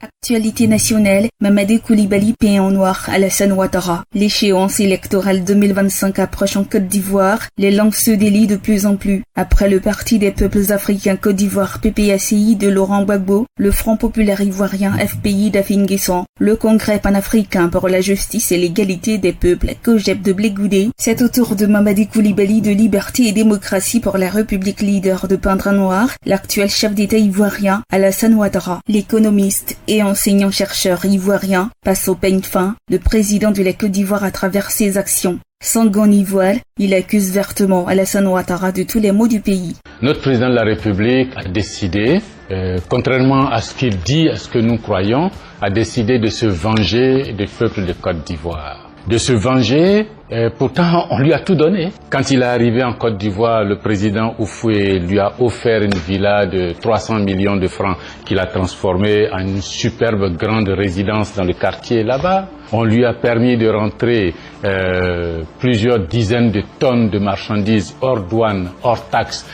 Actualité nationale, Mamadou Koulibaly peint en noir Alassane Ouattara. L'échéance électorale 2025 approche en Côte d'Ivoire, les langues se délient de plus en plus. Après le Parti des peuples africains Côte d'Ivoire PPACI de Laurent Gbagbo, le Front populaire ivoirien FPI d'Afin Guessan, le Congrès panafricain pour la justice et l'égalité des peuples COJEP de Blé Goudé, c'est au tour de Mamadou Koulibaly de Liberté et démocratie pour la République leader de peindre en noir l'actuel chef d'État ivoirien Alassane Ouattara. L'économiste et enseignant-chercheur ivoirien passe au peigne fin le président de la Côte d'Ivoire à travers ses actions. Sans gants ni voile, il accuse vertement Alassane Ouattara de tous les maux du pays. Notre président de la République a décidé, contrairement à ce qu'il dit, à ce que nous croyons, a décidé de se venger du peuple de Côte d'Ivoire. De se venger, pourtant on lui a tout donné. Quand il est arrivé en Côte d'Ivoire, le président Oufoué lui a offert une villa de 300 millions de francs qu'il a transformée en une superbe grande résidence dans le quartier là-bas. On lui a permis de rentrer plusieurs dizaines de tonnes de marchandises hors douane, hors taxes,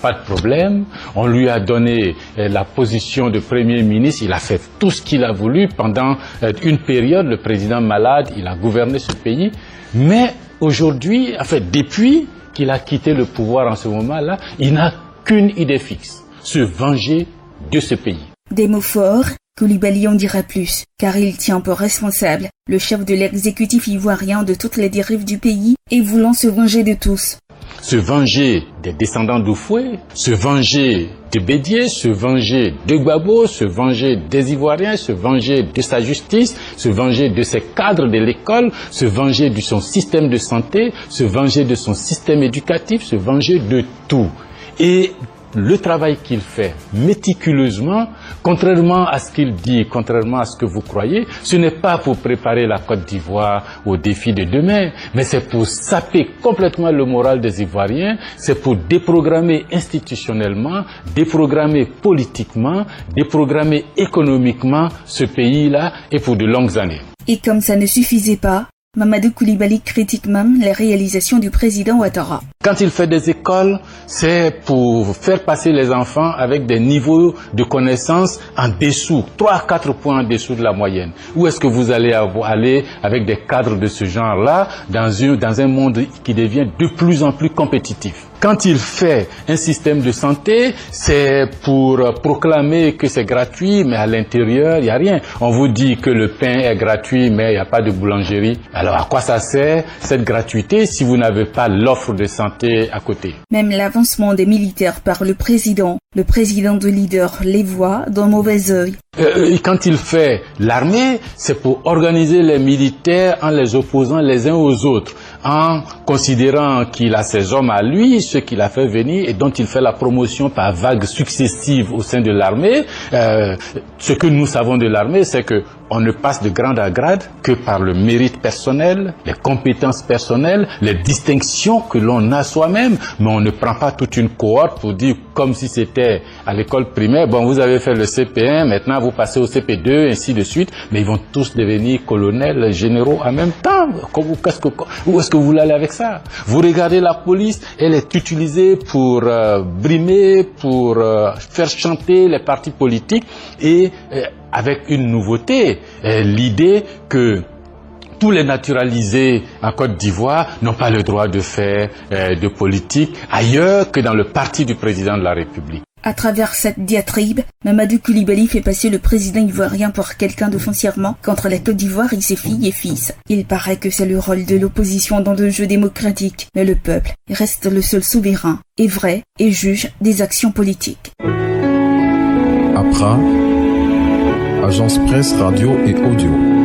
pas de problème. On lui a donné la position de Premier ministre, il a fait tout ce qu'il a voulu pendant une période. Le président malade, il a gouverné ce pays. Mais aujourd'hui, en fait, depuis qu'il a quitté le pouvoir en ce moment-là, il n'a qu'une idée fixe, se venger de ce pays. Des mots forts, Koulibaly en dira plus, car il tient pour responsable le chef de l'exécutif ivoirien de toutes les dérives du pays et voulant se venger de tous. Se venger des descendants d'Oufoué, se venger de Bédié, se venger de Gbagbo, se venger des Ivoiriens, se venger de sa justice, se venger de ses cadres de l'école, se venger de son système de santé, se venger de son système éducatif, se venger de tout. Et le travail qu'il fait méticuleusement, contrairement à ce qu'il dit, contrairement à ce que vous croyez, ce n'est pas pour préparer la Côte d'Ivoire au défi de demain, mais c'est pour saper complètement le moral des Ivoiriens, c'est pour déprogrammer institutionnellement, déprogrammer politiquement, déprogrammer économiquement ce pays-là et pour de longues années. Et comme ça ne suffisait pas, Mamadou Koulibaly critique même les réalisations du président Ouattara. Quand il fait des écoles, c'est pour faire passer les enfants avec des niveaux de connaissances en dessous, 3 à 4 points en dessous de la moyenne. Où est-ce que vous allez aller avec des cadres de ce genre-là dans un monde qui devient de plus en plus compétitif? Quand il fait un système de santé, c'est pour proclamer que c'est gratuit, mais à l'intérieur, il n'y a rien. On vous dit que le pain est gratuit, mais il n'y a pas de boulangerie. Alors à quoi ça sert cette gratuité si vous n'avez pas l'offre de santé à côté? Même l'avancement des militaires par le président de leader les voit d'un mauvais œil. Quand il fait l'armée, c'est pour organiser les militaires en les opposant les uns aux autres, en considérant qu'il a ses hommes à lui, ceux qu'il a fait venir et dont il fait la promotion par vagues successives au sein de l'armée. Ce que nous savons de l'armée, c'est que on ne passe de grade à grade que par le mérite personnel, les compétences personnelles, les distinctions que l'on a soi-même, mais on ne prend pas toute une cohorte pour dire comme si c'était à l'école primaire, bon vous avez fait le CP1, maintenant vous passez au CP2, ainsi de suite, mais ils vont tous devenir colonels, généraux en même temps. Où est-ce que vous voulez aller avec ça? Vous regardez la police, elle est utilisée pour brimer, pour faire chanter les partis politiques et avec une nouveauté, l'idée que tous les naturalisés en Côte d'Ivoire n'ont pas le droit de faire de politique ailleurs que dans le parti du président de la République. À travers cette diatribe, Mamadou Koulibaly fait passer le président ivoirien pour quelqu'un de foncièrement contre la Côte d'Ivoire et ses filles et fils. Il paraît que c'est le rôle de l'opposition dans le jeu démocratique, mais le peuple reste le seul souverain, est vrai et juge des actions politiques. Accra, Agence Presse Radio et Audio.